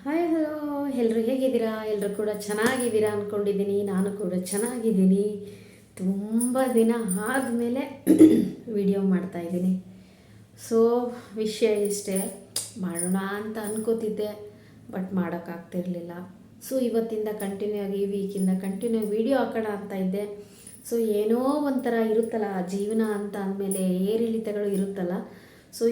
Hi hello, ಎಲ್ಲರೂ ಹೇಗಿದ್ದೀರಾ? ಎಲ್ಲರೂ ಕೂಡ ಚೆನ್ನಾಗಿದ್ದೀರಾ ಅಂದ್ಕೊಂಡಿದ್ದೀನಿ. ನಾನು ಕೂಡ ಚೆನ್ನಾಗಿದ್ದೀನಿ. ತುಂಬ ದಿನ ಆದಮೇಲೆ ವಿಡಿಯೋ ಮಾಡ್ತಾಯಿದ್ದೀನಿ. ಸೊ ವಿಷಯ ಇಷ್ಟೇ, ಮಾಡೋಣ ಅಂತ ಅನ್ಕೋತಿದ್ದೆ, ಬಟ್ ಮಾಡೋಕ್ಕಾಗ್ತಿರ್ಲಿಲ್ಲ. ಸೊ ಇವತ್ತಿಂದ ಕಂಟಿನ್ಯೂ ಆಗಿ, ಈ ವೀಕಿಂದ ಕಂಟಿನ್ಯೂ ವಿಡಿಯೋ ಹಾಕೋಣ ಅಂತ ಇದ್ದೆ. ಸೊ ಏನೋ ಒಂಥರ ಇರುತ್ತಲ್ಲ ಜೀವನ ಅಂತ ಅಂದಮೇಲೆ ಏರಿಳಿತಗಳು ಇರುತ್ತಲ್ಲ. ಸೊ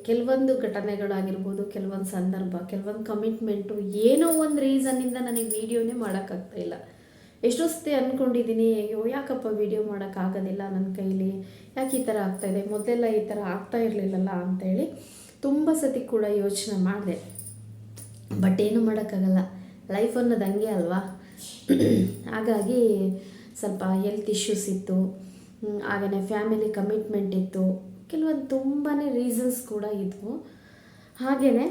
ಕೆಲವೊಂದು ಘಟನೆಗಳಾಗಿರ್ಬೋದು, ಕೆಲವೊಂದು ಸಂದರ್ಭ, ಕೆಲವೊಂದು ಕಮಿಟ್ಮೆಂಟು, ಏನೋ ಒಂದು ರೀಸನ್ನಿಂದ ನನಗೆ ವೀಡಿಯೋನೇ ಮಾಡೋಕ್ಕಾಗ್ತಾಯಿಲ್ಲ. ಎಷ್ಟೋ ಸತಿ ಅಂದ್ಕೊಂಡಿದ್ದೀನಿ, ಅಯ್ಯೋ ಯಾಕಪ್ಪ ವೀಡಿಯೋ ಮಾಡೋಕ್ಕಾಗೋದಿಲ್ಲ ನನ್ನ ಕೈಲಿ, ಯಾಕೆ ಈ ಥರ ಆಗ್ತಾಯಿದೆ, ಮೊದಲೆಲ್ಲ ಈ ಥರ ಆಗ್ತಾ ಇರಲಿಲ್ಲಲ್ಲ ಅಂಥೇಳಿ ತುಂಬ ಸತಿ ಕೂಡ ಯೋಚನೆ ಮಾಡಿದೆ. ಬಟ್ ಏನು ಮಾಡೋಕ್ಕಾಗಲ್ಲ, ಲೈಫ್ ಅನ್ನೋದು ಹಂಗೆ ಅಲ್ವಾ. ಹಾಗಾಗಿ ಸ್ವಲ್ಪ ಹೆಲ್ತ್ ಇಶ್ಯೂಸ್ ಇತ್ತು, ಹಾಗೆಯೇ ಫ್ಯಾಮಿಲಿ ಕಮಿಟ್ಮೆಂಟ್ ಇತ್ತು, ಕೆಲವೊಂದು ತುಂಬಾ ರೀಸನ್ಸ್ ಕೂಡ ಇದ್ವು. ಹಾಗೆಯೇ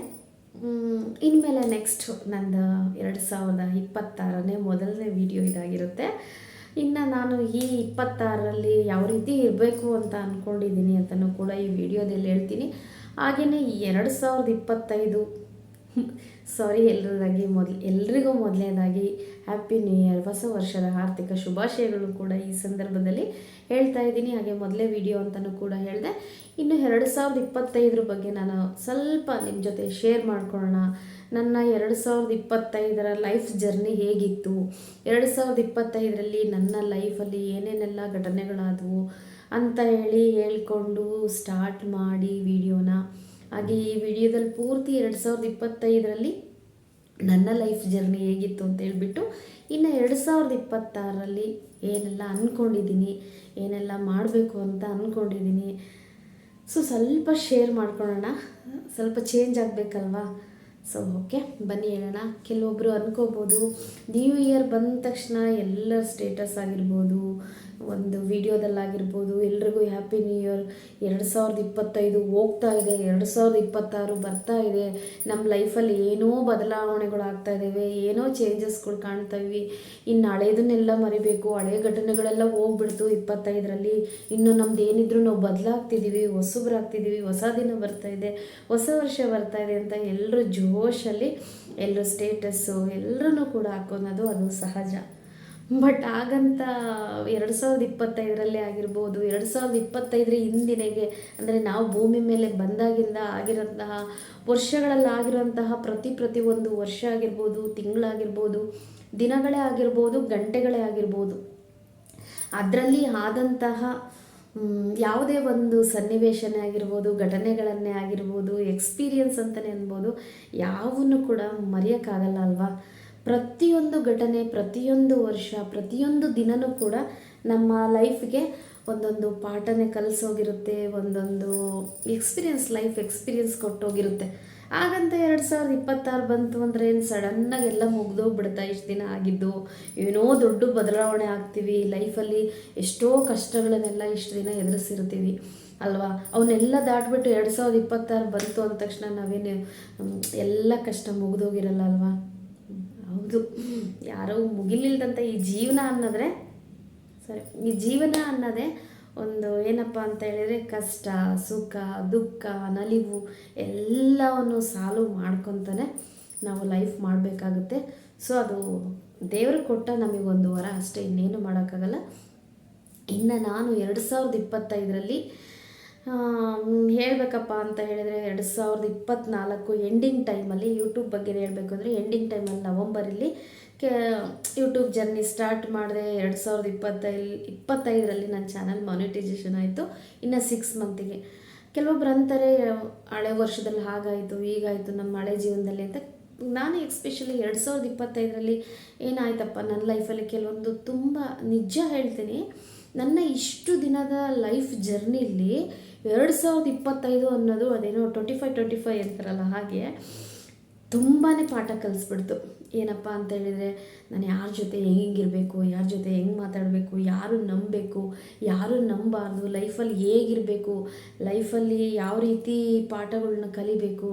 ಇನ್ಮೇಲೆ ನೆಕ್ಸ್ಟ್ ನಂದು 2026 ಮೊದಲನೇ ವಿಡಿಯೋ ಇದಾಗಿರುತ್ತೆ. ಇನ್ನು ನಾನು ಈ 26ರಲ್ಲಿ ಯಾವ ರೀತಿ ಇರಬೇಕು ಅಂತ ಅಂದ್ಕೊಂಡಿದ್ದೀನಿ ಅಂತಲೂ ಕೂಡ ಈ ವಿಡಿಯೋದಲ್ಲಿ ಹೇಳ್ತೀನಿ. ಹಾಗೆಯೇ 2025 ಸಾರಿ ಎಲ್ರಿಗೂ ಮೊದಲನೇದಾಗಿ ಹ್ಯಾಪಿ ನ್ಯೂ ಇಯರ್, ಹೊಸ ವರ್ಷದ ಆರ್ಥಿಕ ಶುಭಾಶಯಗಳು ಕೂಡ ಈ ಸಂದರ್ಭದಲ್ಲಿ ಹೇಳ್ತಾ ಇದ್ದೀನಿ. ಹಾಗೆ ಮೊದಲೇ ವಿಡಿಯೋ ಅಂತಲೂ ಕೂಡ ಹೇಳಿದೆ. ಇನ್ನು 2025 ಬಗ್ಗೆ ನಾನು ಸ್ವಲ್ಪ ನಿಮ್ಮ ಜೊತೆ ಶೇರ್ ಮಾಡ್ಕೊಳ್ಳೋಣ. ನನ್ನ 2025ರ ಲೈಫ್ ಜರ್ನಿ ಹೇಗಿತ್ತು, 2025ರಲ್ಲಿ ನನ್ನ ಲೈಫಲ್ಲಿ ಏನೇನೆಲ್ಲ ಘಟನೆಗಳಾದವು ಅಂತ ಹೇಳ್ಕೊಂಡು ಸ್ಟಾರ್ಟ್ ಮಾಡಿ ವಿಡಿಯೋನ. ಹಾಗೆ ಈ ವಿಡಿಯೋದಲ್ಲಿ ಪೂರ್ತಿ 2025ರಲ್ಲಿ ನನ್ನ ಲೈಫ್ ಜರ್ನಿ ಹೇಗಿತ್ತು ಅಂತ ಹೇಳ್ಬಿಟ್ಟು, ಇನ್ನು 2026ರಲ್ಲಿ ಏನೆಲ್ಲ ಅಂದ್ಕೊಂಡಿದ್ದೀನಿ, ಏನೆಲ್ಲ ಮಾಡಬೇಕು ಅಂತ ಅಂದ್ಕೊಂಡಿದ್ದೀನಿ. ಸೊ ಸ್ವಲ್ಪ ಶೇರ್ ಮಾಡ್ಕೊಳ್ಳೋಣ, ಸ್ವಲ್ಪ ಚೇಂಜ್ ಆಗಬೇಕಲ್ವಾ. ಸೊ ಓಕೆ, ಬನ್ನಿ ಹೇಳೋಣ. ಕೆಲವೊಬ್ಬರು ಅಂದ್ಕೋಬೋದು, ನ್ಯೂ ಇಯರ್ ಬಂದ ತಕ್ಷಣ ಎಲ್ಲರ ಸ್ಟೇಟಸ್ ಆಗಿರ್ಬೋದು, ಒಂದು ವಿಡಿಯೋದಲ್ಲಾಗಿರ್ಬೋದು, ಎಲ್ರಿಗೂ ಹ್ಯಾಪಿ ನ್ಯೂ ಇಯರ್, 2025 ಹೋಗ್ತಾ ಇದೆ, 2026 ಬರ್ತಾ ಇದೆ, ನಮ್ಮ ಲೈಫಲ್ಲಿ ಏನೋ ಬದಲಾವಣೆಗಳಾಗ್ತಾ ಇದ್ದಾವೆ, ಏನೋ ಚೇಂಜಸ್ಗಳು ಕಾಣ್ತಾ ಇವೆ, ಇನ್ನು ಹಳೇದನ್ನೆಲ್ಲ ಮರಿಬೇಕು, ಹಳೆಯ ಘಟನೆಗಳೆಲ್ಲ ಹೋಗ್ಬಿಡ್ತು 25ರಲ್ಲಿ, ಇನ್ನು ನಮ್ದು ಏನಿದ್ರು ನಾವು ಬದಲಾಗ್ತಿದ್ದೀವಿ, ಹೊಸಬ್ರಾಗ್ತಿದ್ದೀವಿ, ಹೊಸ ದಿನ ಬರ್ತಾ ಇದೆ, ಹೊಸ ವರ್ಷ ಬರ್ತಾ ಇದೆ ಅಂತ ಎಲ್ಲರೂ ಜೋಶಲ್ಲಿ ಎಲ್ಲರೂ ಸ್ಟೇಟಸ್ಸು ಎಲ್ಲರೂ ಕೂಡ ಹಾಕೋದು ಅದು ಸಹಜ. ಬಟ್ ಹಾಗಂತ 2025ರಲ್ಲೇ ಆಗಿರ್ಬೋದು, 2025 ಹಿಂದಿನೆಗೆ ಅಂದರೆ ನಾವು ಭೂಮಿ ಮೇಲೆ ಬಂದಾಗಿಂದ ಆಗಿರೋಂತಹ ವರ್ಷಗಳಲ್ಲಾಗಿರೋಂತಹ ಪ್ರತಿ ಒಂದು ವರ್ಷ ಆಗಿರ್ಬೋದು, ತಿಂಗಳಾಗಿರ್ಬೋದು, ದಿನಗಳೇ ಆಗಿರ್ಬೋದು, ಗಂಟೆಗಳೇ ಆಗಿರ್ಬೋದು, ಅದರಲ್ಲಿ ಆದಂತಹ ಯಾವುದೇ ಒಂದು ಸನ್ನಿವೇಶನೇ ಆಗಿರ್ಬೋದು, ಘಟನೆಗಳನ್ನೇ ಆಗಿರ್ಬೋದು, ಎಕ್ಸ್ಪೀರಿಯನ್ಸ್ ಅಂತಲೇ ಅನ್ಬೋದು, ಯಾವನ್ನು ಕೂಡ ಮರೆಯೋಕ್ಕಾಗಲ್ಲ ಅಲ್ವಾ. ಪ್ರತಿಯೊಂದು ಘಟನೆ, ಪ್ರತಿಯೊಂದು ವರ್ಷ, ಪ್ರತಿಯೊಂದು ದಿನವೂ ಕೂಡ ನಮ್ಮ ಲೈಫ್ಗೆ ಒಂದೊಂದು ಪಾಠನೇ ಕಲಿಸೋಗಿರುತ್ತೆ, ಒಂದೊಂದು ಲೈಫ್ ಎಕ್ಸ್ಪೀರಿಯನ್ಸ್ ಕೊಟ್ಟೋಗಿರುತ್ತೆ. ಹಾಗಂತ 2026 ಬಂತು ಅಂದರೆ ಏನು ಸಡನ್ನಾಗಿ ಎಲ್ಲ ಮುಗ್ದೋಗ್ಬಿಡುತ್ತಾ? ಇಷ್ಟು ದಿನ ಆಗಿದ್ದು ಏನೋ ದೊಡ್ಡ ಬದಲಾವಣೆ ಆಗ್ತೀವಿ ಲೈಫಲ್ಲಿ, ಎಷ್ಟೋ ಕಷ್ಟಗಳನ್ನೆಲ್ಲ ಇಷ್ಟು ದಿನ ಎದುರಿಸಿರ್ತೀವಿ ಅಲ್ವಾ. ಅವನ್ನೆಲ್ಲ ದಾಟ್ಬಿಟ್ಟು 2026 ಬಂತು ಅಂದ ತಕ್ಷಣ ನಾವೇನು ಎಲ್ಲ ಕಷ್ಟ ಮುಗ್ದೋಗಿರಲ್ಲ ಅಲ್ವಾ. ಹೌದು, ಯಾರೋ ಮುಗಿಲಿಲ್ದಂಥ ಈ ಜೀವನ ಅನ್ನೋದೇ ಒಂದು ಏನಪ್ಪ ಅಂತ ಹೇಳಿದರೆ, ಕಷ್ಟ, ಸುಖ, ದುಃಖ, ನಲಿವು ಎಲ್ಲವನ್ನು ಸಾಲ್ವ್ ಮಾಡ್ಕೊತಾನೆ ನಾವು ಲೈಫ್ ಮಾಡಬೇಕಾಗುತ್ತೆ. ಸೊ ಅದು ದೇವರು ಕೊಟ್ಟ ನಮಗೊಂದು ವರ ಅಷ್ಟೇ, ಇನ್ನೇನು ಮಾಡೋಕ್ಕಾಗಲ್ಲ. ಇನ್ನು ನಾನು 2025ರಲ್ಲಿ ಹೇಳಬೇಕಪ್ಪ ಅಂತ ಹೇಳಿದರೆ, 2024 ಎಂಡಿಂಗ್ ಟೈಮಲ್ಲಿ ಯೂಟ್ಯೂಬ್ ಬಗ್ಗೆ ಹೇಳಬೇಕು ಅಂದರೆ, ಎಂಡಿಂಗ್ ಟೈಮಲ್ಲಿ ನವಂಬರಲ್ಲಿ ಯೂಟ್ಯೂಬ್ ಜರ್ನಿ ಸ್ಟಾರ್ಟ್ ಮಾಡಿದೆ. 2025ರಲ್ಲಿ ನನ್ನ ಚಾನಲ್ ಮಾನಿಟೈಸೇಷನ್ ಆಯಿತು. ಇನ್ನು 6 ಮಂತಿಗೆ ಕೆಲವೊಬ್ರು ಅಂತಾರೆ, ಹಳೆ ವರ್ಷದಲ್ಲಿ ಹಾಗಾಯಿತು ಹೀಗಾಯಿತು ನಮ್ಮ ಹಳೆ ಜೀವನದಲ್ಲಿ ಅಂತ. ನಾನು ಎಕ್ಸ್ಪೆಷಲಿ 2025ರಲ್ಲಿ ಏನಾಯ್ತಪ್ಪ ನನ್ನ ಲೈಫಲ್ಲಿ ಕೆಲವೊಂದು ತುಂಬ ನಿಜ ಹೇಳ್ತೀನಿ, ನನ್ನ ಇಷ್ಟು ದಿನದ ಲೈಫ್ ಜರ್ನಿಲಿ 2025 ಅನ್ನೋದು ಅದೇನೋ 25 ಅಂತಾರಲ್ಲ, ಹಾಗೆ ತುಂಬಾ ಪಾಠ ಕಲಿಸ್ಬಿಡ್ತು. ಏನಪ್ಪ ಅಂತ ಹೇಳಿದರೆ, ನಾನು ಯಾರ ಜೊತೆ ಹೆಂಗಿರಬೇಕು, ಯಾರ ಜೊತೆ ಹೆಂಗೆ ಮಾತಾಡಬೇಕು, ಯಾರು ನಂಬಬೇಕು, ಯಾರು ನಂಬಾರ್ದು, ಲೈಫಲ್ಲಿ ಹೇಗಿರಬೇಕು, ಲೈಫಲ್ಲಿ ಯಾವ ರೀತಿ ಪಾಠಗಳನ್ನ ಕಲಿಬೇಕು,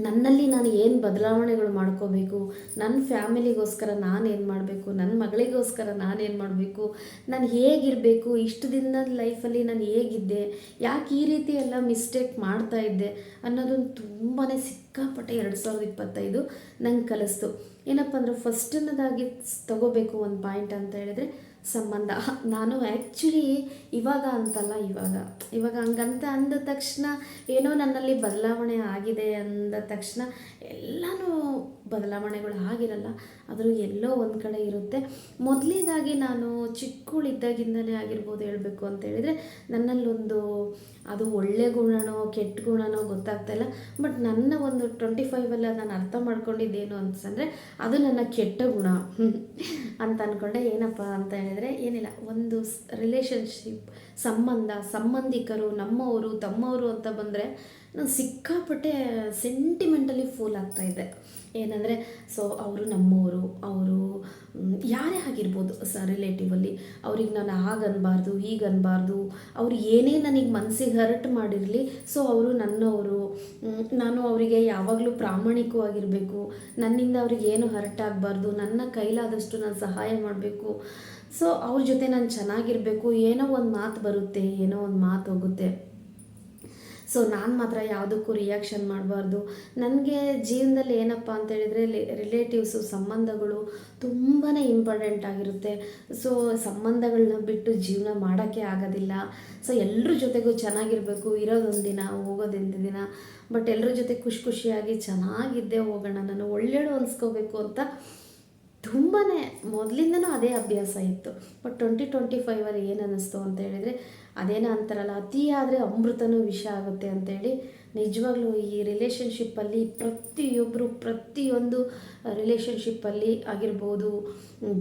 ನನ್ನಲ್ಲಿ ನಾನು ಏನು ಬದಲಾವಣೆಗಳು ಮಾಡ್ಕೋಬೇಕು, ನನ್ನ ಫ್ಯಾಮಿಲಿಗೋಸ್ಕರ ನಾನೇನು ಮಾಡಬೇಕು, ನನ್ನ ಮಗಳಿಗೋಸ್ಕರ ನಾನೇನು ಮಾಡಬೇಕು, ನಾನು ಹೇಗಿರಬೇಕು, ಇಷ್ಟು ದಿನದ ಲೈಫಲ್ಲಿ ನಾನು ಹೇಗಿದ್ದೆ, ಯಾಕೆ ಈ ರೀತಿ ಎಲ್ಲ ಮಿಸ್ಟೇಕ್ ಮಾಡ್ತಾಯಿದ್ದೆ ಅನ್ನೋದೊಂದು ತುಂಬಾ ಸಿಕ್ಕಾಪಟ್ಟೆ 2025 ನಂಗೆ ಕಲಿಸ್ತು. ಏನಪ್ಪ ಅಂದ್ರೆ ಫಸ್ಟನ್ನದಾಗಿ ತಗೋಬೇಕು ಒಂದು ಪಾಯಿಂಟ್ ಅಂತ ಹೇಳಿದ್ರೆ ಸಂಬಂಧ. ನಾನು ಆ್ಯಕ್ಚುಲಿ ಇವಾಗ ಅಂತಲ್ಲ, ಇವಾಗ ಹಂಗಂತ ಅಂದ ತಕ್ಷಣ ಏನೋ ನನ್ನಲ್ಲಿ ಬದಲಾವಣೆ ಆಗಿದೆ ಅಂದ ತಕ್ಷಣ ಎಲ್ಲನೂ ಬದಲಾವಣೆಗಳು ಆಗಿರಲ್ಲ. ಆದರೂ ಎಲ್ಲೋ ಒಂದು ಕಡೆ ಇರುತ್ತೆ. ಮೊದಲನೇದಾಗಿ ನಾನು ಚಿಕ್ಕವಳಿದ್ದಾಗಿಂದಲೇ ಆಗಿರ್ಬೋದು ಹೇಳಬೇಕು ಅಂತ ಹೇಳಿದರೆ, ನನ್ನಲ್ಲೊಂದು ಅದು ಒಳ್ಳೆ ಗುಣನೋ ಕೆಟ್ಟ ಗುಣನೋ ಗೊತ್ತಾಗ್ತಾಯಿಲ್ಲ, ಬಟ್ ನನ್ನ ಒಂದು 25 ನಾನು ಅರ್ಥ ಮಾಡ್ಕೊಂಡಿದ್ದೇನು ಅಂತಂದರೆ ಅದು ನನ್ನ ಕೆಟ್ಟ ಗುಣ ಅಂತ ಅಂದ್ಕೊಂಡೆ. ಏನಪ್ಪ ಅಂತ ಹೇಳಿದರೆ ಏನಿಲ್ಲ, ಒಂದು ರಿಲೇಷನ್ಶಿಪ್, ಸಂಬಂಧಿಕರು, ನಮ್ಮವರು ತಮ್ಮವರು ಅಂತ ಬಂದರೆ ನಾನು ಸಿಕ್ಕಾಪಟ್ಟೆ ಸೆಂಟಿಮೆಂಟಲಿ ಫೂಲ್ ಆಗ್ತಾಯಿದ್ದೆ. ಏನಂದರೆ ಅವರು ನಮ್ಮವರು, ಅವರು ಯಾರೇ ಆಗಿರ್ಬೋದು ರಿಲೇಟಿವಲ್ಲಿ, ಅವ್ರಿಗೆ ನಾನು ಹಾಗನ್ಬಾರ್ದು ಹೀಗನ್ಬಾರ್ದು, ಅವ್ರು ಏನೇ ನನಗೆ ಮನಸ್ಸಿಗೆ ಹರ್ಟ್ ಮಾಡಿರಲಿ, ಅವರು ನನ್ನವರು, ನಾನು ಅವರಿಗೆ ಯಾವಾಗಲೂ ಪ್ರಾಮಾಣಿಕವಾಗಿರಬೇಕು, ನನ್ನಿಂದ ಅವ್ರಿಗೆ ಏನು ಹರ್ಟ್ ಆಗಬಾರ್ದು, ನನ್ನ ಕೈಲಾದಷ್ಟು ನಾನು ಸಹಾಯ ಮಾಡಬೇಕು, ಅವ್ರ ಜೊತೆ ನಾನು ಚೆನ್ನಾಗಿರಬೇಕು. ಏನೋ ಒಂದು ಮಾತು ಬರುತ್ತೆ, ಏನೋ ಒಂದು ಮಾತು ಹೋಗುತ್ತೆ, ನಾನು ಮಾತ್ರ ಯಾವುದಕ್ಕೂ ರಿಯಾಕ್ಷನ್ ಮಾಡಬಾರ್ದು. ನನಗೆ ಜೀವನದಲ್ಲಿ ಏನಪ್ಪ ಅಂತ ಹೇಳಿದರೆ ರಿಲೇಟಿವ್ಸು, ಸಂಬಂಧಗಳು ತುಂಬಾ ಇಂಪಾರ್ಟೆಂಟ್ ಆಗಿರುತ್ತೆ. ಸಂಬಂಧಗಳನ್ನ ಬಿಟ್ಟು ಜೀವನ ಮಾಡೋಕ್ಕೆ ಆಗೋದಿಲ್ಲ. ಎಲ್ಲರ ಜೊತೆಗೂ ಚೆನ್ನಾಗಿರಬೇಕು, ಇರೋದೊಂದು ದಿನ ಹೋಗೋದೊಂದು ದಿನ, ಬಟ್ ಎಲ್ಲರ ಜೊತೆ ಖುಷಿಯಾಗಿ ಚೆನ್ನಾಗಿದ್ದೇ ಹೋಗೋಣ, ನಾನು ಒಳ್ಳೆಯದು ಅನಿಸ್ಕೋಬೇಕು ಅಂತ ತುಂಬಾ ಮೊದಲಿಂದನೂ ಅದೇ ಅಭ್ಯಾಸ ಇತ್ತು. ಬಟ್ 2025 ಏನು ಅನ್ನಿಸ್ತು ಅಂತ ಹೇಳಿದರೆ, ಅದೇನೋ ಅಂತಾರಲ್ಲ, ಅತಿ ಆದರೆ ಅಮೃತನೂ ವಿಷ ಆಗುತ್ತೆ ಅಂತೇಳಿ, ನಿಜವಾಗ್ಲೂ ಈ ರಿಲೇಷನ್ಶಿಪ್ಪಲ್ಲಿ ಪ್ರತಿಯೊಂದು ರಿಲೇಷನ್ಶಿಪ್ಪಲ್ಲಿ ಆಗಿರ್ಬೋದು,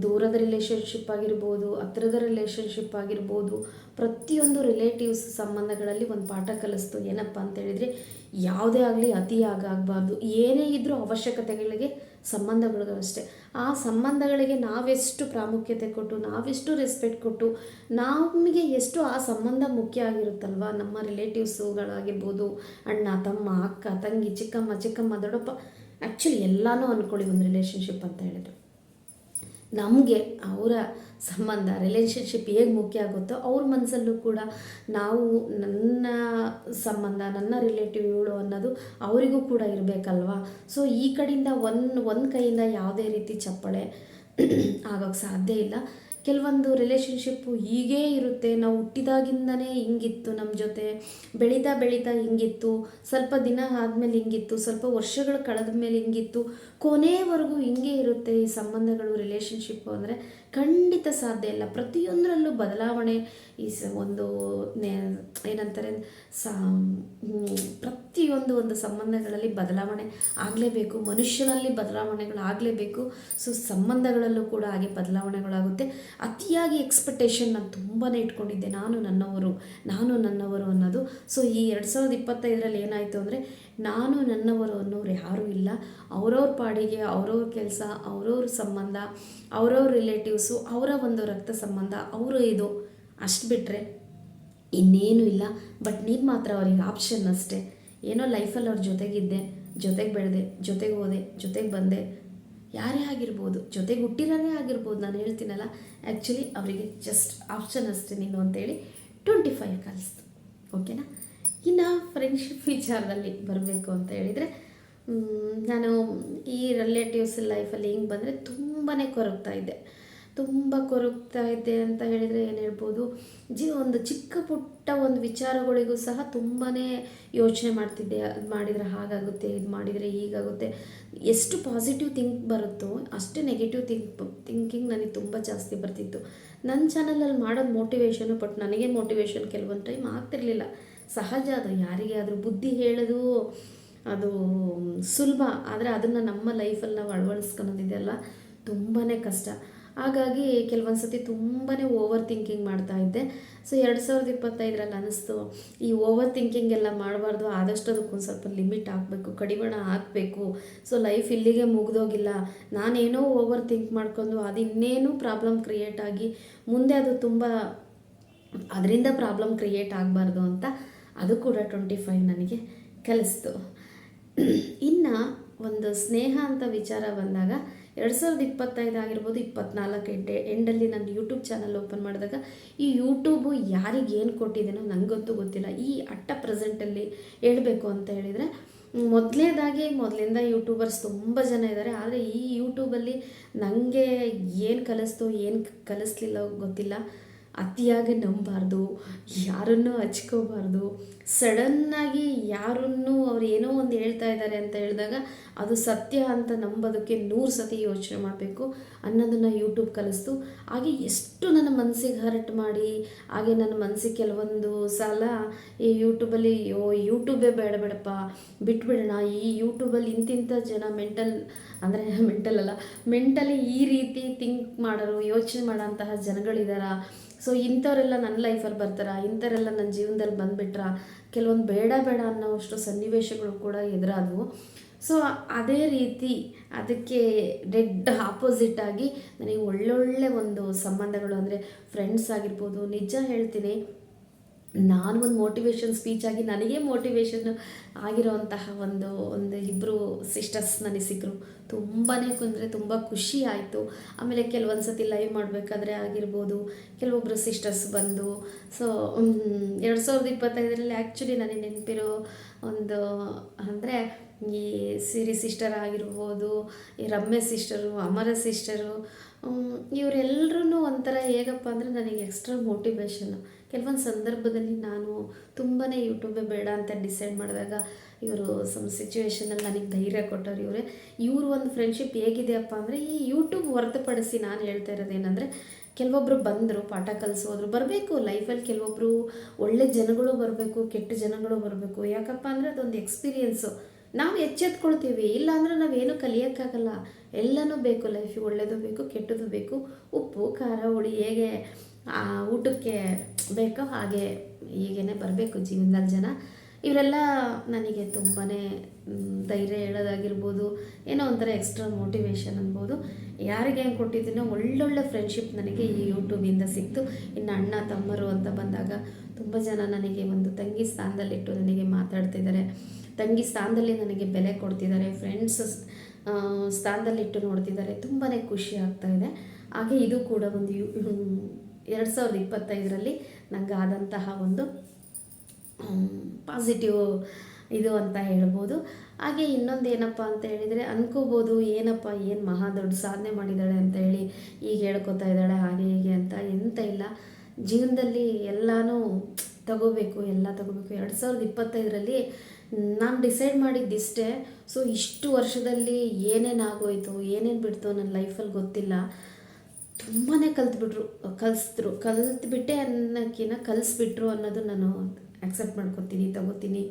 ದೂರದ ರಿಲೇಷನ್ಶಿಪ್ ಆಗಿರ್ಬೋದು, ಹತ್ತಿರದ ರಿಲೇಷನ್ಶಿಪ್ ಆಗಿರ್ಬೋದು, ಪ್ರತಿಯೊಂದು ರಿಲೇಟಿವ್ಸ್ ಸಂಬಂಧಗಳಲ್ಲಿ ಒಂದು ಪಾಠ ಕಲಿಸ್ತು. ಏನಪ್ಪ ಅಂತ ಹೇಳಿದರೆ, ಯಾವುದೇ ಆಗಲಿ ಅತಿ ಆಗಬಾರ್ದು. ಏನೇ ಇದ್ದರೂ ಅವಶ್ಯಕತೆಗಳಿಗೆ ಸಂಬಂಧಗಳಿಗೂ ಅಷ್ಟೇ, ಆ ಸಂಬಂಧಗಳಿಗೆ ನಾವೆಷ್ಟು ಪ್ರಾಮುಖ್ಯತೆ ಕೊಟ್ಟು, ನಾವೆಷ್ಟು ರೆಸ್ಪೆಕ್ಟ್ ಕೊಟ್ಟು, ನಮಗೆ ಎಷ್ಟು ಆ ಸಂಬಂಧ ಮುಖ್ಯ ಆಗಿರುತ್ತಲ್ವ, ನಮ್ಮ ರಿಲೇಟಿವ್ಸುಗಳಾಗಿರ್ಬೋದು, ಅಣ್ಣ ತಮ್ಮ ಅಕ್ಕ ತಂಗಿ ಚಿಕ್ಕಮ್ಮ ದೊಡ್ಡಪ್ಪ, ಆ್ಯಕ್ಚುಲಿ ಎಲ್ಲನೂ ಅಂದ್ಕೊಳ್ಳಿ ಒಂದು ರಿಲೇಷನ್ಶಿಪ್ ಅಂತ ಹೇಳಿದ್ರು. ನಮಗೆ ಅವರ ಸಂಬಂಧ ರಿಲೇಷನ್ಶಿಪ್ ಹೇಗೆ ಮುಖ್ಯ ಆಗುತ್ತೋ ಅವ್ರ ಮನಸ್ಸಲ್ಲೂ ಕೂಡ ನಾವು ನನ್ನ ಸಂಬಂಧ, ನನ್ನ ರಿಲೇಟಿವ್ ಇವಳು ಅನ್ನೋದು ಅವರಿಗೂ ಕೂಡ ಇರಬೇಕಲ್ವ. ಈ ಕಡೆಯಿಂದ ಒಂದು ಕೈಯಿಂದ ಯಾವುದೇ ರೀತಿ ಚಪ್ಪಳೆ ಆಗೋಕ್ಕೆ ಸಾಧ್ಯ ಇಲ್ಲ. ಕೆಲವೊಂದು ರಿಲೇಷನ್ಶಿಪ್ಪು ಹೀಗೇ ಇರುತ್ತೆ, ನಾವು ಹುಟ್ಟಿದಾಗಿಂದನೇ ಹಿಂಗಿತ್ತು, ನಮ್ಮ ಜೊತೆ ಬೆಳೀತಾ ಹಿಂಗಿತ್ತು, ಸ್ವಲ್ಪ ದಿನ ಆದಮೇಲೆ ಹಿಂಗಿತ್ತು, ಸ್ವಲ್ಪ ವರ್ಷಗಳು ಕಳೆದ ಮೇಲೆ ಹಿಂಗಿತ್ತು, ಕೊನೆಯವರೆಗೂ ಹಿಂಗೆ ಇರುತ್ತೆ ಈ ಸಂಬಂಧಗಳು, ರಿಲೇಷನ್ಶಿಪ್ಪು ಅಂದರೆ ಖಂಡಿತ ಸಾಧ್ಯ ಇಲ್ಲ. ಪ್ರತಿಯೊಂದರಲ್ಲೂ ಬದಲಾವಣೆ ಈ ಒಂದು ಏನಂತಾರೆ ಪ್ರತಿಯೊಂದು ಸಂಬಂಧಗಳಲ್ಲಿ ಬದಲಾವಣೆ ಆಗಲೇಬೇಕು, ಮನುಷ್ಯನಲ್ಲಿ ಬದಲಾವಣೆಗಳು ಆಗಲೇಬೇಕು. ಸಂಬಂಧಗಳಲ್ಲೂ ಕೂಡ ಹಾಗೆ ಬದಲಾವಣೆಗಳಾಗುತ್ತೆ. ಅತಿಯಾಗಿ ಎಕ್ಸ್ಪೆಕ್ಟೇಷನ್ ನಾನು ತುಂಬಾ ಇಟ್ಕೊಂಡಿದ್ದೆ, ನಾನು ನನ್ನವರು ಅನ್ನೋದು. ಈ 2025 ಏನಾಯಿತು ಅಂದರೆ, ನಾನು ನನ್ನವರು ಅನ್ನೋರು ಯಾರೂ ಇಲ್ಲ. ಅವ್ರವ್ರ ಪಾಡಿಗೆ ಅವ್ರವ್ರ ಕೆಲಸ, ಅವ್ರವ್ರ ಸಂಬಂಧ, ಅವ್ರವ್ರ ರಿಲೇಟಿವ್ಸು, ಅವರ ಒಂದು ರಕ್ತ ಸಂಬಂಧ, ಅವರು ಇದು ಅಷ್ಟು ಬಿಟ್ಟರೆ ಇನ್ನೇನು ಇಲ್ಲ. ಬಟ್ ನೀನು ಮಾತ್ರ ಅವ್ರಿಗೆ ಆಪ್ಷನ್ ಅಷ್ಟೇ. ಏನೋ ಲೈಫಲ್ಲಿ ಅವ್ರ ಜೊತೆಗಿದ್ದೆ, ಜೊತೆಗೆ ಬೆಳೆದೆ, ಜೊತೆಗೆ ಹೋದೆ, ಜೊತೆಗೆ ಬಂದೆ, ಯಾರೇ ಆಗಿರ್ಬೋದು, ಜೊತೆಗೆ ಹುಟ್ಟಿರೋರೇ ಆಗಿರ್ಬೋದು, ನಾನು ಹೇಳ್ತೀನಲ್ಲ, ಆ್ಯಕ್ಚುಲಿ ಅವರಿಗೆ ಜಸ್ಟ್ ಆಪ್ಷನ್ ಅಷ್ಟೇ ನೀನು ಅಂತೇಳಿ 25 ಕಲಿಸ್ತು. ಓಕೆನಾ? ಇನ್ನು ಫ್ರೆಂಡ್ಶಿಪ್ ವಿಚಾರದಲ್ಲಿ ಬರಬೇಕು ಅಂತ ಹೇಳಿದರೆ, ನಾನು ಈ ರಿಲೇಟಿವ್ಸ್ ಲೈಫಲ್ಲಿ ಹಿಂಗೆ ಬಂದರೆ ತುಂಬಾ ಕೊರಗ್ತಾ ಇದ್ದೆ ಅಂತ ಹೇಳಿದರೆ ಏನು ಹೇಳ್ಬೋದು, ಒಂದು ಚಿಕ್ಕ ಪುಟ್ಟ ಒಂದು ವಿಚಾರಗಳಿಗೂ ಸಹ ತುಂಬಾ ಯೋಚನೆ ಮಾಡ್ತಿದ್ದೆ. ಅದು ಮಾಡಿದರೆ ಹಾಗಾಗುತ್ತೆ, ಇದು ಮಾಡಿದರೆ ಹೀಗಾಗುತ್ತೆ. ಎಷ್ಟು ಪಾಸಿಟಿವ್ ಥಿಂಕ್ ಬರುತ್ತೋ ಅಷ್ಟೇ ನೆಗೆಟಿವ್ ಥಿಂಕಿಂಗ್ ನನಗೆ ತುಂಬ ಜಾಸ್ತಿ ಬರ್ತಿತ್ತು. ನನ್ನ ಚಾನಲಲ್ಲಿ ಮಾಡೋದು ಮೋಟಿವೇಶನು, ಬಟ್ ನನಗೆ ಮೋಟಿವೇಶನ್ ಕೆಲವೊಂದು ಟೈಮ್ ಆಗ್ತಿರ್ಲಿಲ್ಲ. ಸಹಜ, ಅದು ಯಾರಿಗೆ ಆದರೂ ಬುದ್ಧಿ ಹೇಳೋದು ಅದು ಸುಲಭ, ಆದರೆ ಅದನ್ನು ನಮ್ಮ ಲೈಫಲ್ಲಿ ನಾವು ಅಳವಡಿಸ್ಕೊಳ್ಳೋದಿದೆಯಲ್ಲ ತುಂಬಾ ಕಷ್ಟ. ಹಾಗಾಗಿ ಕೆಲವೊಂದು ಸತಿ ತುಂಬಾ ಓವರ್ ಥಿಂಕಿಂಗ್ ಮಾಡ್ತಾಯಿದ್ದೆ. 2025 ಅನ್ನಿಸ್ತು, ಈ ಓವರ್ ಥಿಂಕಿಂಗ್ ಎಲ್ಲ ಮಾಡಬಾರ್ದು, ಆದಷ್ಟು ಅದಕ್ಕೊಂದು ಸ್ವಲ್ಪ ಲಿಮಿಟ್ ಹಾಕಬೇಕು, ಕಡಿವಾಣ ಹಾಕಬೇಕು. ಲೈಫ್ ಇಲ್ಲಿಗೆ ಮುಗಿದೋಗಿಲ್ಲ, ನಾನೇನೋ ಓವರ್ ಥಿಂಕ್ ಮಾಡ್ಕೊಂಡು ಅದು ಇನ್ನೇನು ಪ್ರಾಬ್ಲಮ್ ಕ್ರಿಯೇಟ್ ಆಗಿ ಮುಂದೆ ಅದು ತುಂಬ ಅದರಿಂದ ಪ್ರಾಬ್ಲಮ್ ಕ್ರಿಯೇಟ್ ಆಗಬಾರ್ದು ಅಂತ ಅದು ಕೂಡ 25 ನನಗೆ ಕಲಿಸ್ತು. ಇನ್ನು ಒಂದು ಸ್ನೇಹ ಅಂತ ವಿಚಾರ ಬಂದಾಗ 2025 ಆಗಿರ್ಬೋದು, 24 ಎಂಡಲ್ಲಿ ನಾನು ಯೂಟ್ಯೂಬ್ ಚಾನಲ್ ಓಪನ್ ಮಾಡಿದಾಗ ಈ ಯೂಟ್ಯೂಬು ಯಾರಿಗೆ ಏನು ಕೊಟ್ಟಿದ್ದೇನೋ ನನಗಂತೂ ಗೊತ್ತಿಲ್ಲ. ಈ ಪ್ರೆಸೆಂಟಲ್ಲಿ ಹೇಳಬೇಕು ಅಂತ ಹೇಳಿದರೆ, ಮೊದಲಿಂದ ಯೂಟ್ಯೂಬರ್ಸ್ ತುಂಬ ಜನ ಇದ್ದಾರೆ. ಆದರೆ ಈ ಯೂಟ್ಯೂಬಲ್ಲಿ ನನಗೆ ಏನು ಕಲಿಸ್ತೋ ಏನು ಕಲಿಸ್ಲಿಲ್ಲ ಗೊತ್ತಿಲ್ಲ. ಅತಿಯಾಗಿ ನಂಬಬಾರ್ದು, ಯಾರನ್ನೂ ಹಚ್ಕೋಬಾರ್ದು. ಸಡನ್ನಾಗಿ ಯಾರನ್ನೂ ಅವ್ರು ಏನೋ ಒಂದು ಹೇಳ್ತಾ ಇದ್ದಾರೆ ಅಂತ ಹೇಳಿದಾಗ ಅದು ಸತ್ಯ ಅಂತ ನಂಬೋದಕ್ಕೆ 100 ಸತಿ ಯೋಚನೆ ಮಾಡಬೇಕು ಅನ್ನೋದನ್ನು ಯೂಟ್ಯೂಬ್ ಕಲಿಸ್ತು. ಹಾಗೆ ಎಷ್ಟು ನನ್ನ ಮನಸ್ಸಿಗೆ ಹರ್ಟ್ ಮಾಡಿ, ಹಾಗೆ ನನ್ನ ಮನಸ್ಸಿಗೆ ಕೆಲವೊಂದು ಸಲ ಈ ಯೂಟ್ಯೂಬಲ್ಲಿ ಯೂಟ್ಯೂಬೇ ಬೇಡಪ್ಪ ಬಿಟ್ಬಿಡೋಣ, ಈ ಯೂಟ್ಯೂಬಲ್ಲಿ ಇಂತಿಂಥ ಜನ ಮೆಂಟಲಿ ಈ ರೀತಿ ಥಿಂಕ್ ಮಾಡೋರು, ಯೋಚನೆ ಮಾಡೋಂತಹ ಜನಗಳಿದಾರ. ಸೊ ಇಂಥವರೆಲ್ಲ ನನ್ನ ಲೈಫಲ್ಲಿ ಬರ್ತಾರ, ಇಂಥವರೆಲ್ಲ ನನ್ನ ಜೀವನದಲ್ಲಿ ಬಂದುಬಿಟ್ರ, ಕೆಲವೊಂದು ಬೇಡ ಅನ್ನೋಷ್ಟು ಸನ್ನಿವೇಶಗಳು ಕೂಡ ಎದುರಾದವು. ಸೊ ಅದೇ ರೀತಿ ಅದಕ್ಕೆ ಡೆಡ್ ಆಪೋಸಿಟ್ಟಾಗಿ ನನಗೆ ಒಳ್ಳೊಳ್ಳೆ ಒಂದು ಸಂಬಂಧಗಳು, ಅಂದರೆ ಫ್ರೆಂಡ್ಸ್ ಆಗಿರ್ಬೋದು. ನಿಜ ಹೇಳ್ತೀನಿ, ನಾನು ಒಂದು ಮೋಟಿವೇಶನ್ ಸ್ಪೀಚ್ ಆಗಿ ನನಗೆ ಮೋಟಿವೇಶನ್ ಆಗಿರೋವಂತಹ ಒಂದು ಇಬ್ಬರು ಸಿಸ್ಟರ್ಸ್ ನನಗೆ ಸಿಕ್ಕರು. ತುಂಬ ಖುಷಿ ಆಯಿತು. ಆಮೇಲೆ ಕೆಲವೊಂದು ಸತಿ ಲೈವ್ ಮಾಡಬೇಕಾದ್ರೆ ಆಗಿರ್ಬೋದು, ಕೆಲವೊಬ್ಬರು ಸಿಸ್ಟರ್ಸ್ ಬಂದು. ಸೊ 2025ರಲ್ಲಿ ಆ್ಯಕ್ಚುಲಿ ನನಗೆ ನೆನಪಿರೋ ಒಂದು ಅಂದರೆ ಈ ಸಿರಿ ಸಿಸ್ಟರ್ ಆಗಿರ್ಬೋದು, ಈ ರಮ್ಯ ಸಿಸ್ಟರು, ಅಮರ ಸಿಸ್ಟರು, ಇವರೆಲ್ಲರೂ ಒಂಥರ ಹೇಗಪ್ಪ ಅಂದರೆ ನನಗೆ ಎಕ್ಸ್ಟ್ರಾ ಮೋಟಿವೇಶನ್ನು. ಕೆಲವೊಂದು ಸಂದರ್ಭದಲ್ಲಿ ನಾನು ತುಂಬಾ ಯೂಟ್ಯೂಬೇ ಬೇಡ ಅಂತ ಡಿಸೈಡ್ ಮಾಡಿದಾಗ ಇವರು ಸಿಚುವೇಶನಲ್ಲಿ ನನಗೆ ಧೈರ್ಯ ಕೊಟ್ಟರು ಇವರು ಒಂದು ಫ್ರೆಂಡ್ಶಿಪ್ ಹೇಗಿದೆಯಪ್ಪ ಅಂದರೆ, ಈ ಯೂಟ್ಯೂಬ್ ಹೊರತುಪಡಿಸಿ ನಾನು ಹೇಳ್ತಾ ಇರೋದೇನೆಂದರೆ, ಕೆಲವೊಬ್ಬರು ಬಂದರು, ಪಾಠ ಕಲಿಸೋದ್ರು. ಬರಬೇಕು ಲೈಫಲ್ಲಿ, ಕೆಲವೊಬ್ಬರು ಒಳ್ಳೆ ಜನಗಳು ಬರಬೇಕು, ಕೆಟ್ಟ ಜನಗಳು ಬರಬೇಕು. ಯಾಕಪ್ಪ ಅಂದರೆ ಅದೊಂದು ಎಕ್ಸ್ಪೀರಿಯೆನ್ಸು. ನಾವು ಎಚ್ಚೆತ್ಕೊಳ್ತೀವಿ, ಇಲ್ಲಾಂದ್ರೆ ನಾವೇನು ಕಲಿಯೋಕ್ಕಾಗಲ್ಲ. ಎಲ್ಲನೂ ಬೇಕು ಲೈಫಿಗೆ, ಒಳ್ಳೆಯದು ಬೇಕು, ಕೆಟ್ಟದ್ದು ಬೇಕು. ಉಪ್ಪು ಖಾರ ಹುಳಿ ಹೇಗೆ ಊಟಕ್ಕೆ ಬೇಕೋ ಹಾಗೆ ಹೀಗೇ ಬರಬೇಕು ಜೀವನದಲ್ಲಿ ಜನ. ಇವರೆಲ್ಲ ನನಗೆ ತುಂಬಾ ಧೈರ್ಯ ಹೇಳೋದಾಗಿರ್ಬೋದು, ಏನೋ ಒಂಥರ ಎಕ್ಸ್ಟ್ರಾ ಮೋಟಿವೇಶನ್ ಅನ್ಬೋದು. ಯಾರಿಗೆ ಹೆಂಗೆ ಕೊಟ್ಟಿದ್ದೀನೋ ಒಳ್ಳೊಳ್ಳೆ ಫ್ರೆಂಡ್ಶಿಪ್ ನನಗೆ ಈ ಯೂಟ್ಯೂಬಿಂದ ಸಿಕ್ತು. ಇನ್ನು ಅಣ್ಣ ತಮ್ಮರು ಅಂತ ಬಂದಾಗ ತುಂಬ ಜನ ನನಗೆ ಒಂದು ತಂಗಿ ಸ್ಥಾನದಲ್ಲಿಟ್ಟು ನನಗೆ ಮಾತಾಡ್ತಿದ್ದಾರೆ, ತಂಗಿ ಸ್ಥಾನದಲ್ಲಿ ನನಗೆ ಬೆಲೆ ಕೊಡ್ತಿದ್ದಾರೆ, ಫ್ರೆಂಡ್ಸ್ ಸ್ಥಾನದಲ್ಲಿಟ್ಟು ನೋಡ್ತಿದ್ದಾರೆ. ತುಂಬಾ ಖುಷಿ ಆಗ್ತಾಯಿದೆ. ಹಾಗೆ ಇದು ಕೂಡ ಒಂದು 2025ರಲ್ಲಿ ನನಗೆ ಆದಂತಹ ಒಂದು ಪಾಸಿಟಿವ್ ಇದು ಅಂತ ಹೇಳ್ಬೋದು. ಹಾಗೆ ಇನ್ನೊಂದು ಏನಪ್ಪ ಅಂತ ಹೇಳಿದರೆ, ಅನ್ಕೋಬೋದು ಏನಪ್ಪ ಏನು ಮಹಾ ದೊಡ್ಡ ಸಾಧನೆ ಮಾಡಿದ್ದಾಳೆ ಅಂತ ಹೇಳಿ ಈಗ ಹೇಳ್ಕೊತಾ ಇದ್ದಾಳೆ ಹಾಗೆ ಹೀಗೆ ಅಂತ. ಎಂತ ಇಲ್ಲ, ಜೀವನದಲ್ಲಿ ಎಲ್ಲನೂ ತಗೋಬೇಕು. 2025ರಲ್ಲಿ ನಾನು ಡಿಸೈಡ್ ಮಾಡಿದ್ದಿಷ್ಟೇ. ಸೊ ಇಷ್ಟು ವರ್ಷದಲ್ಲಿ ಏನೇನು ಆಗೋಯ್ತು, ಏನೇನು ಬಿಡ್ತು ನನ್ನ ಲೈಫಲ್ಲಿ ಗೊತ್ತಿಲ್ಲ. ತುಂಬಾ ಕಲಿತ್ಬಿಟ್ಟೆ ಅನ್ನೋಕ್ಕಿಂತ ಕಲಿಸ್ಬಿಟ್ರು ಅನ್ನೋದು ನಾನು ಆಕ್ಸೆಪ್ಟ್ ಮಾಡ್ಕೊತೀನಿ, ತಗೋತೀನಿ.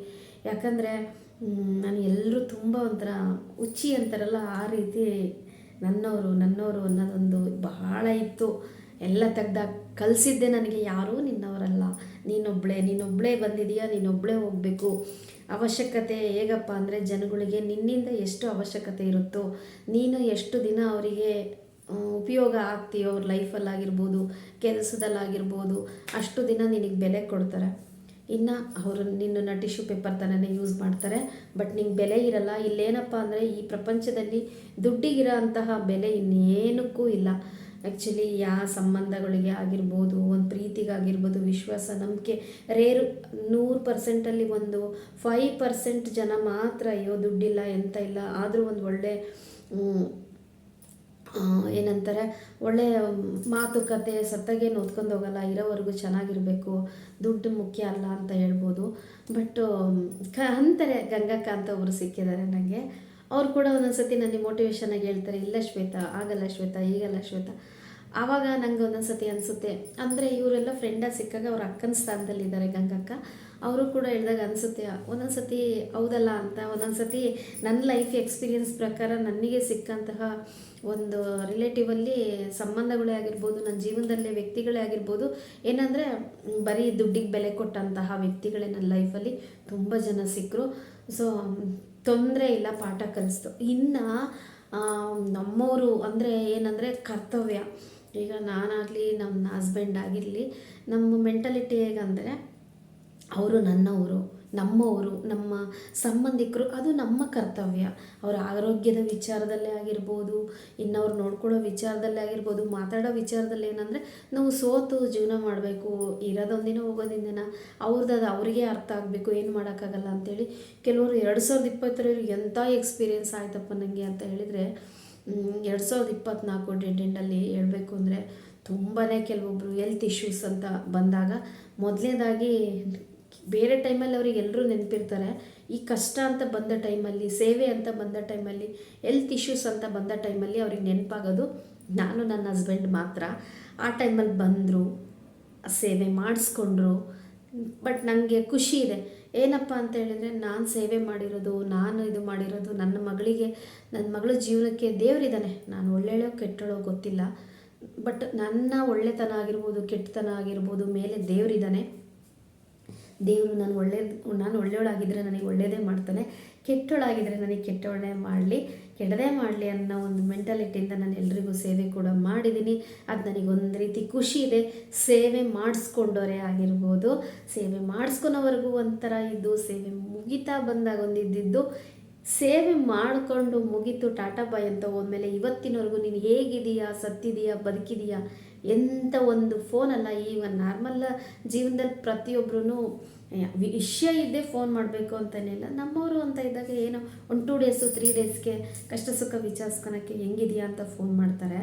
ಯಾಕಂದರೆ ನಾನು ಎಲ್ಲರೂ ತುಂಬ ಒಂಥರ ಹುಚ್ಚಿ ಅಂತಾರಲ್ಲ, ಆ ರೀತಿ ನನ್ನವರು ಅನ್ನೋದೊಂದು ಬಹಳ ಇತ್ತು. ಎಲ್ಲ ತೆಗ್ದಾಗ ಕಲಿಸಿದ್ದೆ ನನಗೆ, ಯಾರೂ ನಿನ್ನವರಲ್ಲ, ನೀನೊಬ್ಬಳೇ ಬಂದಿದೆಯಾ, ನೀನೊಬ್ಬಳೇ ಹೋಗಬೇಕು. ಅವಶ್ಯಕತೆ ಹೇಗಪ್ಪ ಅಂದರೆ, ಜನಗಳಿಗೆ ನಿನ್ನಿಂದ ಎಷ್ಟು ಅವಶ್ಯಕತೆ ಇರುತ್ತೋ, ನೀನು ಎಷ್ಟು ದಿನ ಅವರಿಗೆ ಉಪಯೋಗ ಆಗ್ತೀಯೋ ಅವ್ರ ಲೈಫಲ್ಲಾಗಿರ್ಬೋದು, ಕೆಲಸದಲ್ಲಾಗಿರ್ಬೋದು, ಅಷ್ಟು ದಿನ ನಿನಗೆ ಬೆಲೆ ಕೊಡ್ತಾರೆ. ಇನ್ನು ಅವರು ನಿನ್ನನ್ನು ಟಿಶ್ಯೂ ಪೇಪರ್ ಥರನೇ ಯೂಸ್ ಮಾಡ್ತಾರೆ, ಬಟ್ ನಿಂಗೆ ಬೆಲೆ ಇರಲ್ಲ. ಇಲ್ಲೇನಪ್ಪ ಅಂದರೆ, ಈ ಪ್ರಪಂಚದಲ್ಲಿ ದುಡ್ಡಿಗಿರೋ ಅಂತಹ ಬೆಲೆ ಇನ್ನೇನಕ್ಕೂ ಇಲ್ಲ. ಆ್ಯಕ್ಚುಲಿ ಯಾವ ಸಂಬಂಧಗಳಿಗೆ ಆಗಿರ್ಬೋದು, ಒಂದು ಪ್ರೀತಿಗಾಗಿರ್ಬೋದು, ವಿಶ್ವಾಸ, ನಂಬಿಕೆ ರೇರು. 100%ಅಲ್ಲಿ ಒಂದು 5% ಜನ ಮಾತ್ರ ಅಯ್ಯೋ ದುಡ್ಡಿಲ್ಲ ಎಂತ ಇಲ್ಲ, ಆದರೂ ಒಂದು ಒಳ್ಳೆ ಏನಂತಾರೆ, ಒಳ್ಳೆಯ ಮಾತುಕತೆ, ಸತ್ತಾಗೇನು ಓದ್ಕೊಂಡು ಹೋಗಲ್ಲ, ಇರೋವರೆಗೂ ಚೆನ್ನಾಗಿರಬೇಕು, ದುಡ್ಡು ಮುಖ್ಯ ಅಲ್ಲ ಅಂತ ಹೇಳ್ಬೋದು. ಬಟ್ ಅಂತಾರೆ, ಗಂಗಕ್ಕ ಅಂತ ಒಬ್ಬರು ಸಿಕ್ಕಿದ್ದಾರೆ ನನಗೆ. ಅವ್ರು ಕೂಡ ಒಂದೊಂದು ಸತಿ ನನಗೆ ಮೋಟಿವೇಶನಾಗಿ ಹೇಳ್ತಾರೆ, ಇಲ್ಲ ಶ್ವೇತಾ, ಆಗಲ್ಲ ಶ್ವೇತಾ, ಈಗಲ್ಲ ಶ್ವೇತಾ. ಆವಾಗ ನಂಗೆ ಒಂದೊಂದು ಸತಿ ಅನಿಸುತ್ತೆ, ಅಂದರೆ ಇವರೆಲ್ಲ ಫ್ರೆಂಡಾಗಿ ಸಿಕ್ಕಾಗ ಅವ್ರ ಅಕ್ಕನ ಸ್ಥಾನದಲ್ಲಿದ್ದಾರೆ ಗಂಗಕ್ಕ. ಅವರು ಕೂಡ ಹೇಳಿದಾಗ ಅನಿಸುತ್ತೆ ಒಂದೊಂದು ಸತಿ ಹೌದಲ್ಲ ಅಂತ. ಒಂದೊಂದು ಸತಿ ನನ್ನ ಲೈಫ್ ಎಕ್ಸ್ಪೀರಿಯನ್ಸ್ ಪ್ರಕಾರ ನನಗೆ ಸಿಕ್ಕಂತಹ ಒಂದು ರಿಲೇಟಿವಲ್ಲಿ ಸಂಬಂಧಗಳೇ ಆಗಿರ್ಬೋದು, ನನ್ನ ಜೀವನದಲ್ಲೇ ವ್ಯಕ್ತಿಗಳೇ ಆಗಿರ್ಬೋದು, ಏನಂದರೆ ಬರೀ ದುಡ್ಡಿಗೆ ಬೆಲೆ ಕೊಟ್ಟಂತಹ ವ್ಯಕ್ತಿಗಳೇ ನನ್ನ ಲೈಫಲ್ಲಿ ತುಂಬ ಜನ ಸಿಕ್ಕರು. ಸೊ ತೊಂದರೆ ಇಲ್ಲ, ಪಾಠ ಕಲಿಸ್ತು. ಇನ್ನು ನಮ್ಮವರು ಅಂದರೆ ಏನಂದರೆ ಕರ್ತವ್ಯ. ಈಗ ನಾನಾಗಲಿ, ನಮ್ಮ ಹಸ್ಬೆಂಡ್ ಆಗಿರಲಿ, ನಮ್ಮ ಮೆಂಟಾಲಿಟಿ ಹೇಗಂದರೆ, ಅವರು ನನ್ನವರು, ನಮ್ಮವರು, ನಮ್ಮ ಸಂಬಂಧಿಕರು, ಅದು ನಮ್ಮ ಕರ್ತವ್ಯ. ಅವರ ಆರೋಗ್ಯದ ವಿಚಾರದಲ್ಲೇ ಆಗಿರ್ಬೋದು, ಇನ್ನವ್ರು ನೋಡ್ಕೊಳ್ಳೋ ವಿಚಾರದಲ್ಲೇ ಆಗಿರ್ಬೋದು, ಮಾತಾಡೋ ವಿಚಾರದಲ್ಲಿ ಏನಂದರೆ ನಾವು ಸೋತು ಜೀವನ ಮಾಡಬೇಕು, ಇರೋದೊಂದಿನ ಹೋಗೋದಿಂದಿನ ಅವ್ರದ್ದು ಅವರಿಗೆ ಅರ್ಥ ಆಗಬೇಕು, ಏನು ಮಾಡೋಕ್ಕಾಗಲ್ಲ ಅಂಥೇಳಿ ಕೆಲವರು 2020 ಎಂಥ ಎಕ್ಸ್ಪೀರಿಯೆನ್ಸ್ ಆಯ್ತಪ್ಪ ನನಗೆ ಅಂತ ಹೇಳಿದರೆ 2024 ಡೆಡ್ ಎಂಡಲ್ಲಿ ಹೇಳಬೇಕು ಅಂದರೆ ತುಂಬಾ ಕೆಲವೊಬ್ಬರು ಹೆಲ್ತ್ ಇಶ್ಯೂಸ್ ಅಂತ ಬಂದಾಗ ಮೊದಲನೇದಾಗಿ ಬೇರೆ ಟೈಮಲ್ಲಿ ಅವ್ರಿಗೆ ಎಲ್ಲರೂ ನೆನಪಿರ್ತಾರೆ. ಈ ಕಷ್ಟ ಅಂತ ಬಂದ ಟೈಮಲ್ಲಿ, ಸೇವೆ ಅಂತ ಬಂದ ಟೈಮಲ್ಲಿ, ಹೆಲ್ತ್ ಇಶ್ಯೂಸ್ ಅಂತ ಬಂದ ಟೈಮಲ್ಲಿ ಅವ್ರಿಗೆ ನೆನಪಾಗೋದು ನಾನು, ನನ್ನ ಹಸ್ಬೆಂಡ್ ಮಾತ್ರ. ಆ ಟೈಮಲ್ಲಿ ಬಂದರು, ಸೇವೆ ಮಾಡಿಸ್ಕೊಂಡ್ರು. ಬಟ್ ನನಗೆ ಖುಷಿ ಇದೆ. ಏನಪ್ಪ ಅಂತ ಹೇಳಿದರೆ ನಾನು ಸೇವೆ ಮಾಡಿರೋದು, ನಾನು ಇದು ಮಾಡಿರೋದು ನನ್ನ ಮಗಳಿಗೆ, ನನ್ನ ಮಗಳ ಜೀವನಕ್ಕೆ ದೇವರಿದ್ದಾನೆ. ನಾನು ಒಳ್ಳೆಯೋ ಕೆಟ್ಟಳೋ ಗೊತ್ತಿಲ್ಲ, ಬಟ್ ನನ್ನ ಒಳ್ಳೆತನ ಆಗಿರ್ಬೋದು, ಕೆಟ್ಟತನ ಆಗಿರ್ಬೋದು ಮೇಲೆ ದೇವರಿದ್ದಾನೆ. ದೇವರು ನಾನು ಒಳ್ಳೆಯವಳಾಗಿದ್ದರೆ ನನಗೆ ಒಳ್ಳೆಯದೇ ಮಾಡ್ತಾನೆ, ಕೆಟ್ಟವಳಾಗಿದ್ದರೆ ನನಗೆ ಕೆಟ್ಟವಳೇ ಮಾಡಲಿ, ಕೆಡದೇ ಮಾಡಲಿ ಅನ್ನೋ ಒಂದು ಮೆಂಟಾಲಿಟಿಯಿಂದ ನಾನು ಎಲ್ರಿಗೂ ಸೇವೆ ಕೂಡ ಮಾಡಿದ್ದೀನಿ. ಅದು ನನಗೊಂದು ರೀತಿ ಖುಷಿ ಇದೆ. ಸೇವೆ ಮಾಡಿಸ್ಕೊಂಡವರೇ ಆಗಿರ್ಬೋದು, ಸೇವೆ ಮಾಡಿಸ್ಕೊಳೋವರೆಗೂ ಒಂಥರ ಇದ್ದು, ಸೇವೆ ಮುಗಿತಾ ಬಂದಾಗ ಒಂದಿದ್ದು, ಸೇವೆ ಮಾಡಿಕೊಂಡು ಮುಗೀತು ಟಾಟಾ ಬಾಯ್ ಅಂತ ಹೋದ್ಮೇಲೆ ಇವತ್ತಿನವರೆಗೂ ನೀನು ಹೇಗಿದೆಯಾ, ಸತ್ತಿದೆಯಾ, ಬದುಕಿದೆಯಾ, ಎಂಥ ಒಂದು ಫೋನಲ್ಲ, ಈ ಒಂದು ನಾರ್ಮಲ್ ಜೀವನದಲ್ಲಿ ಪ್ರತಿಯೊಬ್ಬರೂ ವಿಷಯ ಇದ್ದೇ ಫೋನ್ ಮಾಡಬೇಕು ಅಂತೇನಿಲ್ಲ. ನಮ್ಮವರು ಅಂತ ಇದ್ದಾಗ ಏನೋ ಒಂದು 2 ಡೇಸು 3 ಡೇಸ್ಗೆ ಕಷ್ಟ ಸುಖ ವಿಚಾರಿಸ್ಕೊಳಕ್ಕೆ ಹೆಂಗಿದೆಯಾ ಅಂತ ಫೋನ್ ಮಾಡ್ತಾರೆ.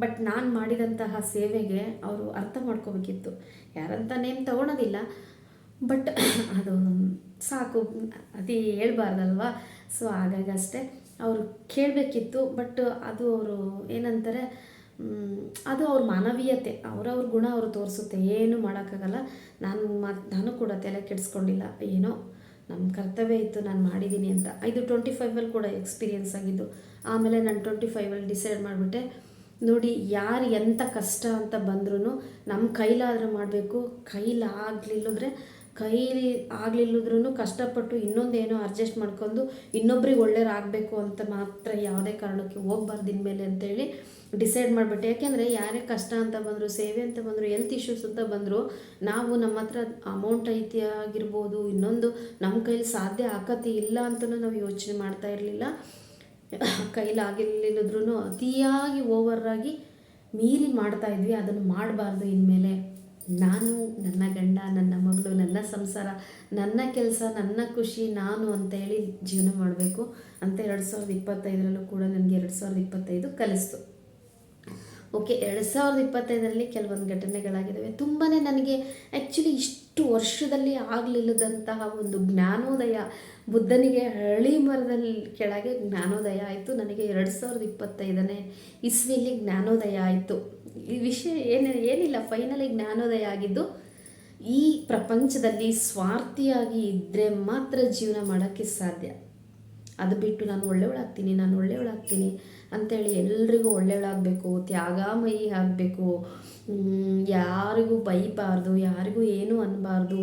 ಬಟ್ ನಾನು ಮಾಡಿದಂತಹ ಸೇವೆಗೆ ಅವರು ಅರ್ಥ ಮಾಡ್ಕೋಬೇಕಿತ್ತು. ಯಾರಂತ ನೇಮ್ ತೊಗೊಳೋದಿಲ್ಲ, ಬಟ್ ಅದು ಸಾಕು, ಅತಿ ಹೇಳ್ಬಾರ್ದಲ್ವ. ಸೊ ಹಾಗಾಗಿ ಅಷ್ಟೇ ಅವರು ಕೇಳಬೇಕಿತ್ತು. ಬಟ್ ಅದು ಅವರು ಏನಂತಾರೆ, ಅದು ಅವ್ರ ಮಾನವೀಯತೆ, ಅವ್ರವ್ರ ಗುಣ ಅವರು ತೋರಿಸುತ್ತೆ, ಏನು ಮಾಡೋಕ್ಕಾಗಲ್ಲ. ನಾನು ಕೂಡ ತಲೆ ಕೆಡಿಸ್ಕೊಂಡಿಲ್ಲ, ಏನೋ ನಮ್ಮ ಕರ್ತವ್ಯ ಇತ್ತು, ನಾನು ಮಾಡಿದ್ದೀನಿ ಅಂತ. ಇದು 25ಅಲ್ಲಿ ಕೂಡ ಎಕ್ಸ್ಪೀರಿಯೆನ್ಸ್ ಆಗಿದ್ದು. ಆಮೇಲೆ ನಾನು 25ಅಲ್ಲಿ ಡಿಸೈಡ್ ಮಾಡಿಬಿಟ್ಟೆ, ನೋಡಿ ಯಾರು ಎಂಥ ಕಷ್ಟ ಅಂತ ಬಂದ್ರೂ ನಮ್ಮ ಕೈಲಾದರೂ ಮಾಡಬೇಕು, ಕೈಲಿ ಕಷ್ಟಪಟ್ಟು ಇನ್ನೊಂದೇನೋ ಅಡ್ಜಸ್ಟ್ ಮಾಡ್ಕೊಂಡು ಇನ್ನೊಬ್ರಿಗೆ ಒಳ್ಳೆಯರಾಗಬೇಕು ಅಂತ ಮಾತ್ರ ಯಾವುದೇ ಕಾರಣಕ್ಕೆ ಹೋಗ್ಬಾರ್ದು ಇನ್ಮೇಲೆ ಅಂತೇಳಿ ಡಿಸೈಡ್ ಮಾಡಿಬಿಟ್ಟೆ. ಯಾಕೆಂದರೆ ಯಾರೇ ಕಷ್ಟ ಅಂತ ಬಂದರು, ಸೇವೆ ಅಂತ ಬಂದರು, ಹೆಲ್ತ್ ಇಶ್ಯೂಸ್ ಅಂತ ಬಂದರು, ನಾವು ನಮ್ಮ ಹತ್ರ ಅಮೌಂಟ್ ಐತಿ ಆಗಿರ್ಬೋದು, ಇನ್ನೊಂದು ನಮ್ಮ ಕೈಲಿ ಸಾಧ್ಯ ಆಕತಿ ಇಲ್ಲ ಅಂತಲೂ ನಾವು ಯೋಚನೆ ಮಾಡ್ತಾ ಇರಲಿಲ್ಲ. ಕೈಲಾಗಿಲ್ಲದ್ರೂ ಅತಿಯಾಗಿ ಓವರಾಗಿ ಮೀರಿ ಮಾಡ್ತಾಯಿದ್ವಿ. ಅದನ್ನು ಮಾಡಬಾರ್ದು ಇನ್ಮೇಲೆ. ನಾನು, ನನ್ನ ಗಂಡ, ನನ್ನ ಮಗಳು, ನನ್ನ ಸಂಸಾರ, ನನ್ನ ಕೆಲಸ, ನನ್ನ ಖುಷಿ ನಾನು ಅಂತೇಳಿ ಜೀವನ ಮಾಡಬೇಕು ಅಂತ 2025ರಲ್ಲೂ ಕೂಡ ನನಗೆ 2025 ಕಲಿಸ್ತು. ಓಕೆ, 2025ರಲ್ಲಿ ಕೆಲವೊಂದು ಘಟನೆಗಳಾಗಿದ್ದಾವೆ. ತುಂಬಾ ನನಗೆ ಆ್ಯಕ್ಚುಲಿ ಇಷ್ಟು ವರ್ಷದಲ್ಲಿ ಆಗಲಿಲ್ಲದಂತಹ ಒಂದು ಜ್ಞಾನೋದಯ, ಬುದ್ಧನಿಗೆ ಹಳ್ಳಿ ಮರದಲ್ಲಿ ಕೆಳಗೆ ಜ್ಞಾನೋದಯ ಆಯಿತು. ನನಗೆ 2025ನೇ ಇಸ್ವಿಯಲ್ಲಿ ಜ್ಞಾನೋದಯ ಆಯಿತು. ಈ ವಿಷಯ ಏನಿಲ್ಲ, ಫೈನಲಿ ಜ್ಞಾನೋದಯ ಆಗಿದ್ದು, ಈ ಪ್ರಪಂಚದಲ್ಲಿ ಸ್ವಾರ್ಥಿಯಾಗಿ ಇದ್ದರೆ ಮಾತ್ರ ಜೀವನ ಮಾಡೋಕ್ಕೆ ಸಾಧ್ಯ. ಅದು ಬಿಟ್ಟು ನಾನು ಒಳ್ಳೆಯವಳಾಗ್ತೀನಿ ಅಂಥೇಳಿ ಎಲ್ರಿಗೂ ಒಳ್ಳೆಯವಳಾಗಬೇಕು, ತ್ಯಾಗಮಯಿ ಆಗಬೇಕು, ಯಾರಿಗೂ ಬೈಬಾರ್ದು, ಯಾರಿಗೂ ಏನೂ ಅನ್ನಬಾರ್ದು,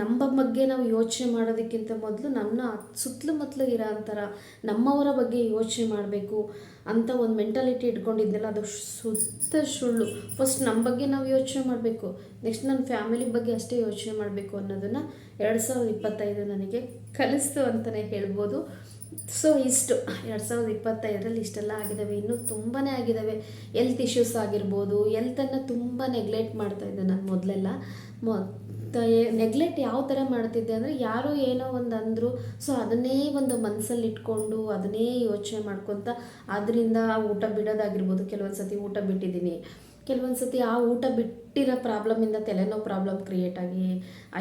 ನಮ್ಮ ಬಗ್ಗೆ ನಾವು ಯೋಚನೆ ಮಾಡೋದಕ್ಕಿಂತ ಮೊದಲು ನಮ್ಮ ಸುತ್ತಲೂ ಇರೋ ಅಂಥರ ನಮ್ಮವರ ಬಗ್ಗೆ ಯೋಚನೆ ಮಾಡಬೇಕು ಅಂತ ಒಂದು ಮೆಂಟಾಲಿಟಿ ಇಟ್ಕೊಂಡಿದ್ದೆಲ್ಲ ಅದು ಸುಳ್ಳು. ಫಸ್ಟ್ ನಮ್ಮ ಬಗ್ಗೆ ನಾವು ಯೋಚನೆ ಮಾಡಬೇಕು, ನೆಕ್ಸ್ಟ್ ನನ್ನ ಫ್ಯಾಮಿಲಿ ಬಗ್ಗೆ ಅಷ್ಟೇ ಯೋಚನೆ ಮಾಡಬೇಕು ಅನ್ನೋದನ್ನು 2025 ನನಗೆ ಕಲಿಸ್ತು ಅಂತಲೇ ಹೇಳ್ಬೋದು. ಸೊ ಇಷ್ಟು 2025ರಲ್ಲಿ ಇಷ್ಟೆಲ್ಲ ಆಗಿದ್ದಾವೆ. ಇನ್ನೂ ತುಂಬಾ ಆಗಿದ್ದಾವೆ. ಹೆಲ್ತ್ ಇಶ್ಯೂಸ್ ಆಗಿರ್ಬೋದು, ಹೆಲ್ತನ್ನು ತುಂಬ ನೆಗ್ಲೆಕ್ಟ್ ಮಾಡ್ತಾಯಿದ್ದೆ ನಾನು ಮೊದಲೆಲ್ಲ. ನೆಗ್ಲೆಕ್ಟ್ ಯಾವ ಥರ ಮಾಡ್ತಿದ್ದೆ ಅಂದರೆ, ಯಾರೋ ಏನೋ ಒಂದು ಅಂದರು, ಸೊ ಅದನ್ನೇ ಒಂದು ಮನಸ್ಸಲ್ಲಿ ಇಟ್ಕೊಂಡು ಅದನ್ನೇ ಯೋಚನೆ ಮಾಡ್ಕೊತ ಅದರಿಂದ ಊಟ ಬಿಡೋದಾಗಿರ್ಬೋದು. ಕೆಲವೊಂದು ಸತಿ ಊಟ ಬಿಟ್ಟಿದ್ದೀನಿ, ಕೆಲವೊಂದು ಸತಿ ಆ ಊಟ ಬಿಟ್ಟಿರೋ ಪ್ರಾಬ್ಲಮಿಂದ ತಲೆನೋವು ಪ್ರಾಬ್ಲಮ್ ಕ್ರಿಯೇಟ್ ಆಗಿ,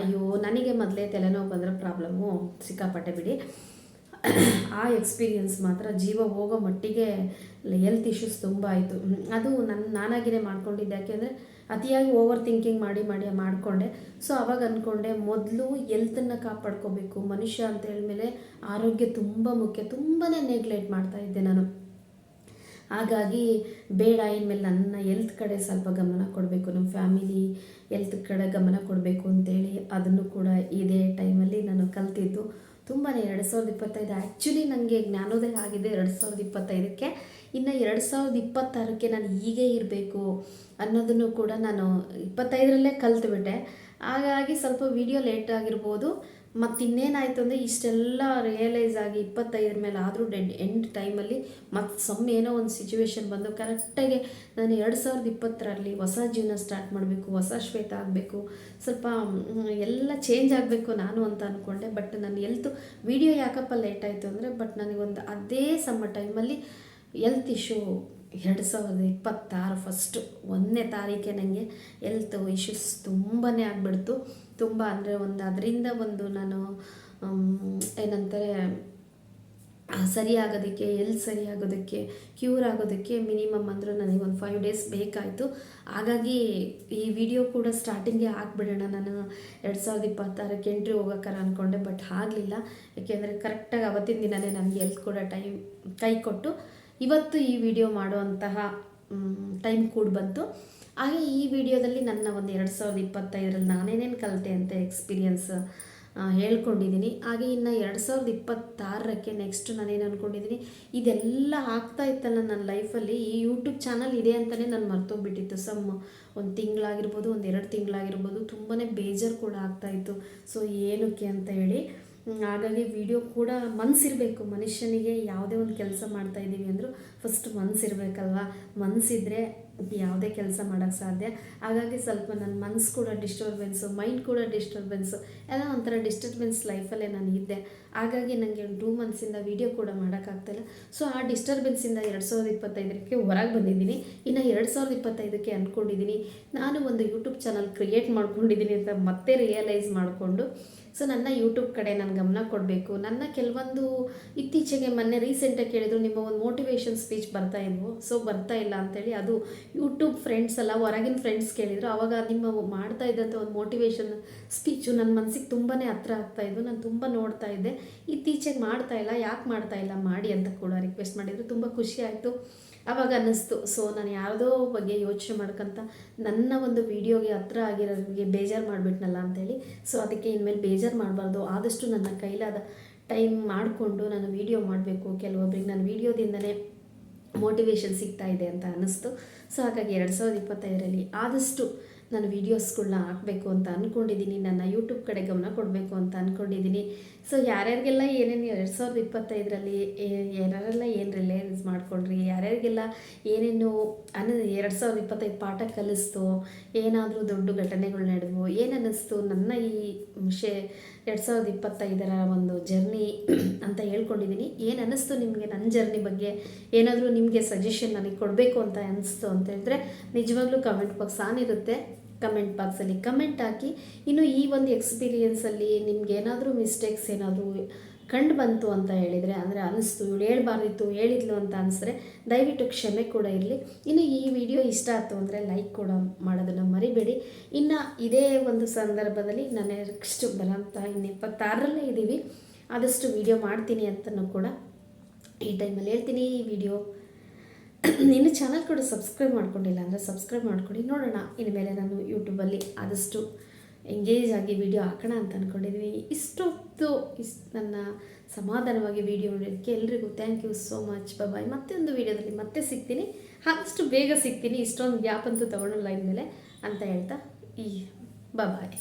ಅಯ್ಯೋ ನನಗೆ ಮೊದಲೇ ತಲೆನೋವು ಬಂದರೆ ಪ್ರಾಬ್ಲಮ್ಮು ಸಿಕ್ಕಾಪಟ್ಟೆ ಬಿಡಿ. ಆ ಎಕ್ಸ್ಪೀರಿಯೆನ್ಸ್ ಮಾತ್ರ ಜೀವ ಹೋಗೋ ಮಟ್ಟಿಗೆ ಹೆಲ್ತ್ ಇಶ್ಯೂಸ್ ತುಂಬ ಆಯಿತು. ಅದು ನಾನಾಗಿಯೇ ಮಾಡ್ಕೊಂಡಿದ್ದೆ. ಯಾಕೆಂದರೆ ಅತಿಯಾಗಿ ಓವರ್ ಥಿಂಕಿಂಗ್ ಮಾಡಿಕೊಂಡೆ. ಸೊ ಅವಾಗ ಅಂದ್ಕೊಂಡೆ, ಮೊದಲು ಹೆಲ್ತನ್ನು ಕಾಪಾಡ್ಕೋಬೇಕು ಮನುಷ್ಯ ಅಂತ ಹೇಳಿದ್ಮೇಲೆ ಆರೋಗ್ಯ ತುಂಬ ಮುಖ್ಯ. ತುಂಬಾ ನೆಗ್ಲೆಕ್ಟ್ ಮಾಡ್ತಾಯಿದ್ದೆ ನಾನು. ಹಾಗಾಗಿ ಬೇಡ, ಇನ್ಮೇಲೆ ನನ್ನ ಹೆಲ್ತ್ ಕಡೆ ಸ್ವಲ್ಪ ಗಮನ ಕೊಡಬೇಕು, ನಮ್ಮ ಫ್ಯಾಮಿಲಿ ಹೆಲ್ತ್ ಕಡೆ ಗಮನ ಕೊಡಬೇಕು ಅಂತೇಳಿ ಅದನ್ನು ಕೂಡ ಇದೇ ಟೈಮಲ್ಲಿ ನಾನು ಕಲ್ತಿದ್ದು. ತುಂಬಾ 2025 ಆ್ಯಕ್ಚುಲಿ ನನಗೆ ಜ್ಞಾನೋದಯ ಆಗಿದೆ 2025ಕ್ಕೆ. ಇನ್ನು 2026ಕ್ಕೆ ನಾನು ಹೀಗೆ ಇರಬೇಕು ಅನ್ನೋದನ್ನು ಕೂಡ ನಾನು 25ರಲ್ಲೇ ಕಲ್ತ್ಬಿಟ್ಟೆ. ಹಾಗಾಗಿ ಸ್ವಲ್ಪ ವಿಡಿಯೋ ಲೇಟ್ ಆಗಿರ್ಬೋದು, ಮತ್ತು ಇನ್ನೇನಾಯಿತು ಅಂದರೆ ಇಷ್ಟೆಲ್ಲ ರಿಯಲೈಸ್ ಆಗಿ 25 ಮೇಲೆ ಆದರೂ ಎಂಡ್ ಟೈಮಲ್ಲಿ ಮತ್ತು ಏನೋ ಒಂದು ಸಿಚುವೇಶನ್ ಬಂದು ಕರೆಕ್ಟಾಗಿ ನಾನು 2020ರಲ್ಲಿ ಹೊಸ ಜೀವನ ಸ್ಟಾರ್ಟ್ ಮಾಡಬೇಕು, ಹೊಸ ಶ್ವೇತ ಆಗಬೇಕು, ಸ್ವಲ್ಪ ಎಲ್ಲ ಚೇಂಜ್ ಆಗಬೇಕು ನಾನು ಅಂತ ಅಂದ್ಕೊಂಡೆ. ಬಟ್ ನಾನು ವಿಡಿಯೋ ಯಾಕಪ್ಪ ಲೇಟ್ ಆಯಿತು ಅಂದರೆ, ಬಟ್ ನನಗೊಂದು ಅದೇ ಟೈಮಲ್ಲಿ ಹೆಲ್ತ್ ಇಶ್ಯೂ 2026 ಫಸ್ಟು 1ನೇ ತಾರೀಕೆ ನನಗೆ ಹೆಲ್ತ್ ಇಶ್ಯೂಸ್ ತುಂಬಾ ಆಗಿಬಿಡ್ತು. ತುಂಬ ಅಂದರೆ ಅದರಿಂದ ನಾನು ಏನಂತಾರೆ ಸರಿಯಾಗೋದಕ್ಕೆ, ಹೆಲ್ತ್ ಸರಿಯಾಗೋದಕ್ಕೆ, ಕ್ಯೂರ್ ಆಗೋದಕ್ಕೆ ಮಿನಿಮಮ್ ಅಂದರೂ ನನಗೆ ಒಂದು 5 ಡೇಸ್ ಬೇಕಾಯಿತು. ಹಾಗಾಗಿ ಈ ವಿಡಿಯೋ ಕೂಡ ಸ್ಟಾರ್ಟಿಂಗೇ ಹಾಕ್ಬಿಡೋಣ, ನಾನು 2026ಕ್ಕೆ ಎಂಟ್ರಿ ಹೋಗೋಕ್ಕಾರ ಅಂದ್ಕೊಂಡೆ. ಬಟ್ ಆಗಲಿಲ್ಲ, ಯಾಕೆಂದರೆ ಕರೆಕ್ಟಾಗಿ ಅವತ್ತಿನ ದಿನವೇ ನನಗೆ ಹೆಲ್ತ್ ಕೂಡ ಕೈ ಕೊಟ್ಟು ಇವತ್ತು ಈ ವಿಡಿಯೋ ಮಾಡುವಂತಹ ಟೈಮ್ ಕೂಡ ಬಂತು. ಹಾಗೆ ಈ ವಿಡಿಯೋದಲ್ಲಿ ನನ್ನ ಒಂದು 2025ರಲ್ಲಿ ನಾನೇನೇನು ಕಲಿತೆ ಅಂತ ಎಕ್ಸ್ಪೀರಿಯನ್ಸ್ ಹೇಳ್ಕೊಂಡಿದ್ದೀನಿ. ಹಾಗೆ ಇನ್ನು 2026ಕ್ಕೆ ನೆಕ್ಸ್ಟ್ ನಾನೇನು ಅಂದ್ಕೊಂಡಿದ್ದೀನಿ, ಇದೆಲ್ಲ ಆಗ್ತಾ ಇತ್ತಲ್ಲ ನನ್ನ ಲೈಫಲ್ಲಿ, ಈ ಯೂಟ್ಯೂಬ್ ಚಾನಲ್ ಇದೆ ಅಂತಲೇ ನಾನು ಮರ್ತೋಗ್ಬಿಟ್ಟಿತ್ತು. ಒಂದು ತಿಂಗಳಾಗಿರ್ಬೋದು, ಒಂದು 2 ತಿಂಗಳಾಗಿರ್ಬೋದು, ತುಂಬಾ ಬೇಜಾರು ಕೂಡ ಆಗ್ತಾಯಿತ್ತು. ಸೊ ಏನಕ್ಕೆ ಅಂತ ಹೇಳಿ, ಹಾಗಾಗಿ ವಿಡಿಯೋ ಕೂಡ ಮನಸ್ಸಿರಬೇಕು ಮನುಷ್ಯನಿಗೆ. ಯಾವುದೇ ಒಂದು ಕೆಲಸ ಮಾಡ್ತಾಯಿದ್ದೀವಿ ಅಂದರೂ ಫಸ್ಟ್ ಮನಸ್ಸಿರಬೇಕಲ್ವ, ಮನಸ್ಸಿದ್ರೆ ಯಾವುದೇ ಕೆಲಸ ಮಾಡೋಕ್ಕೆ ಸಾಧ್ಯ. ಹಾಗಾಗಿ ಸ್ವಲ್ಪ ನನ್ನ ಮನಸ್ಸು ಕೂಡ ಡಿಸ್ಟರ್ಬೆನ್ಸು, ಮೈಂಡ್ ಕೂಡ ಡಿಸ್ಟರ್ಬೆನ್ಸು, ಎಲ್ಲ ಒಂಥರ ಡಿಸ್ಟರ್ಬೆನ್ಸ್ ಲೈಫಲ್ಲೇ ನಾನು ಇದ್ದೆ. ಹಾಗಾಗಿ ನನಗೆ 2 ಮಂತ್ಸಿಂದ ವೀಡಿಯೋ ಕೂಡ ಮಾಡೋಕ್ಕಾಗ್ತಾಯಿಲ್ಲ. ಸೊ ಆ ಡಿಸ್ಟರ್ಬೆನ್ಸಿಂದ 2025ಕ್ಕೆ ಹೊರಗೆ ಬಂದಿದ್ದೀನಿ. ಇನ್ನು 2025ಕ್ಕೆ ಅಂದ್ಕೊಂಡಿದ್ದೀನಿ ನಾನು ಒಂದು ಯೂಟ್ಯೂಬ್ ಚಾನಲ್ ಕ್ರಿಯೇಟ್ ಮಾಡ್ಕೊಂಡಿದ್ದೀನಿ ಅಂತ ಮತ್ತೆ ರಿಯಲೈಸ್ ಮಾಡಿಕೊಂಡು, ಸೊ ನನ್ನ ಯೂಟ್ಯೂಬ್ ಕಡೆ ನಾನು ಗಮನ ಕೊಡಬೇಕು. ನನ್ನ ಕೆಲವೊಂದು ಇತ್ತೀಚೆಗೆ ಮೊನ್ನೆ ರೀಸೆಂಟಾಗಿ ಕೇಳಿದ್ರು, ನಿಮ್ಮ ಒಂದು ಮೋಟಿವೇಶನ್ ಸ್ಪೀಚ್ ಬರ್ತಾ ಇದ್ವು, ಸೊ ಬರ್ತಾ ಇಲ್ಲ ಅಂತೇಳಿ. ಅದು ಯೂಟ್ಯೂಬ್ ಫ್ರೆಂಡ್ಸ್ ಅಲ್ಲ, ಹೊರಗಿನ ಫ್ರೆಂಡ್ಸ್ ಕೇಳಿದರು. ಆವಾಗ ನಿಮ್ಮ ಮಾಡ್ತಾ ಇದ್ದಂಥ ಒಂದು ಮೋಟಿವೇಶನ್ ಸ್ಪೀಚು ನನ್ನ ಮನಸ್ಸಿಗೆ ತುಂಬಾ ಹತ್ರ ಆಗ್ತಾಯಿದ್ವು. ನಾನು ತುಂಬ ನೋಡ್ತಾ ಇದ್ದೆ. ಇತ್ತೀಚೆಗೆ ಮಾಡ್ತಾಯಿಲ್ಲ, ಯಾಕೆ ಮಾಡ್ತಾಯಿಲ್ಲ ಮಾಡಿ ಅಂತ ಕೂಡ ರಿಕ್ವೆಸ್ಟ್ ಮಾಡಿದರು. ತುಂಬ ಖುಷಿ ಆಯಿತು. ಆವಾಗ ಅನ್ನಿಸ್ತು, ಸೊ ನಾನು ಯಾವುದೋ ಬಗ್ಗೆ ಯೋಚನೆ ಮಾಡ್ಕೊತ ನನ್ನ ಒಂದು ವಿಡಿಯೋಗೆ ಹತ್ರ ಆಗಿರೋರಿಗೆ ಬೇಜಾರು ಮಾಡಿಬಿಟ್ನಲ್ಲ ಅಂತೇಳಿ. ಸೊ ಅದಕ್ಕೆ ಇನ್ಮೇಲೆ ಬೇಜಾರು ಮಾಡಬಾರ್ದು, ಆದಷ್ಟು ನನ್ನ ಕೈಲಾದ ಟೈಮ್ ಮಾಡಿಕೊಂಡು ನಾನು ವೀಡಿಯೋ ಮಾಡಬೇಕು. ಕೆಲವೊಬ್ಬರಿಗೆ ನನ್ನ ವೀಡಿಯೋದಿಂದನೇ ಮೋಟಿವೇಶನ್ ಸಿಗ್ತಾ ಇದೆ ಅಂತ ಅನ್ನಿಸ್ತು. ಸೊ ಹಾಗಾಗಿ 2025ರಲ್ಲಿ ಆದಷ್ಟು ನಾನು ವೀಡಿಯೋಸ್ಗಳನ್ನ ಹಾಕಬೇಕು ಅಂತ ಅಂದ್ಕೊಂಡಿದ್ದೀನಿ. ನನ್ನ ಯೂಟ್ಯೂಬ್ ಕಡೆ ಗಮನ ಕೊಡಬೇಕು ಅಂತ ಅಂದ್ಕೊಂಡಿದ್ದೀನಿ. ಸೊ ಯಾರ್ಯಾರಿಗೆಲ್ಲ ಏನೇನು 2025ರಲ್ಲಿ ಯಾರೆಲ್ಲ ಏನು ರಿಲೈಸ್ ಮಾಡ್ಕೊಂಡ್ರಿ, ಯಾರ್ಯಾರಿಗೆಲ್ಲ ಏನೇನು 2025 ಪಾಠ ಕಲಿಸ್ತು, ಏನಾದರೂ ದೊಡ್ಡ ಘಟನೆಗಳು ನಡೆದವು, ಏನು ಅನ್ನಿಸ್ತು ನನ್ನ ಈ 2025ರ ಒಂದು ಜರ್ನಿ ಅಂತ ಹೇಳ್ಕೊಂಡಿದ್ದೀನಿ. ಏನು ಅನ್ನಿಸ್ತು ನಿಮಗೆ ನನ್ನ ಜರ್ನಿ ಬಗ್ಗೆ, ಏನಾದರೂ ನಿಮಗೆ ಸಜೆಷನ್ ನನಗೆ ಕೊಡಬೇಕು ಅಂತ ಅನ್ನಿಸ್ತು ಅಂತ ಹೇಳಿದ್ರೆ ನಿಜವಾಗ್ಲೂ ಕಮೆಂಟ್ ಬಾಕ್ಸ್ ಆನ್ ಇರುತ್ತೆ. ಕಮೆಂಟ್ ಬಾಕ್ಸಲ್ಲಿ ಕಮೆಂಟ್ ಹಾಕಿ. ಇನ್ನು ಈ ಒಂದು ಎಕ್ಸ್ಪೀರಿಯೆನ್ಸಲ್ಲಿ ನಿಮ್ಗೆ ಏನಾದರೂ ಮಿಸ್ಟೇಕ್ಸ್ ಏನಾದರೂ ಕಂಡು ಬಂತು ಅಂತ ಹೇಳಿದರೆ, ಅಂದರೆ ಅನ್ನಿಸ್ತು ಇವಳು ಹೇಳ್ಬಾರ್ದಿತ್ತು ಹೇಳಿದ್ಲು ಅಂತ ಅನಿಸಿದ್ರೆ ದಯವಿಟ್ಟು ಕ್ಷಮೆ ಕೂಡ ಇರಲಿ. ಇನ್ನು ಈ ವಿಡಿಯೋ ಇಷ್ಟ ಆಯಿತು ಅಂದರೆ ಲೈಕ್ ಕೂಡ ಮಾಡೋದನ್ನು ಮರಿಬೇಡಿ. ಇನ್ನು ಇದೇ ಒಂದು ಸಂದರ್ಭದಲ್ಲಿ ನಾನು ನೆಕ್ಸ್ಟ್ ಬರೋಂಥ ಇನ್ನು 26ರಲ್ಲೇ ಇದ್ದೀವಿ, ಆದಷ್ಟು ವಿಡಿಯೋ ಮಾಡ್ತೀನಿ ಅಂತಲೂ ಕೂಡ ಈ ಟೈಮಲ್ಲಿ ಹೇಳ್ತೀನಿ. ಈ ವಿಡಿಯೋ ಇನ್ನು ಚಾನಲ್ ಕೂಡ ಸಬ್ಸ್ಕ್ರೈಬ್ ಮಾಡ್ಕೊಂಡಿಲ್ಲ ಅಂದರೆ ಸಬ್ಸ್ಕ್ರೈಬ್ ಮಾಡ್ಕೊಂಡು ನೋಡೋಣ. ಇನ್ಮೇಲೆ ನಾನು ಯೂಟ್ಯೂಬಲ್ಲಿ ಆದಷ್ಟು ಎಂಗೇಜ್ ಆಗಿ ವಿಡಿಯೋ ಹಾಕೋಣ ಅಂತ ಅಂದ್ಕೊಂಡಿದ್ದೀನಿ. ಇಷ್ಟೊತ್ತು ನನ್ನ ಸಮಾಧಾನವಾಗಿ ವಿಡಿಯೋ ನೋಡೋದಕ್ಕೆ ಎಲ್ರಿಗೂ ಥ್ಯಾಂಕ್ ಯು ಸೋ ಮಚ್. ಬಾಯ್. ಮತ್ತೆ ಒಂದು ವಿಡಿಯೋದಲ್ಲಿ ಮತ್ತೆ ಸಿಗ್ತೀನಿ, ಆದಷ್ಟು ಬೇಗ ಸಿಗ್ತೀನಿ. ಇಷ್ಟೊಂದು ಗ್ಯಾಪ್ ಅಂತೂ ತೊಗೊಳಲ್ಲ ಇನ್ಮೇಲೆ ಅಂತ ಹೇಳ್ತಾ ಬಾಯ್.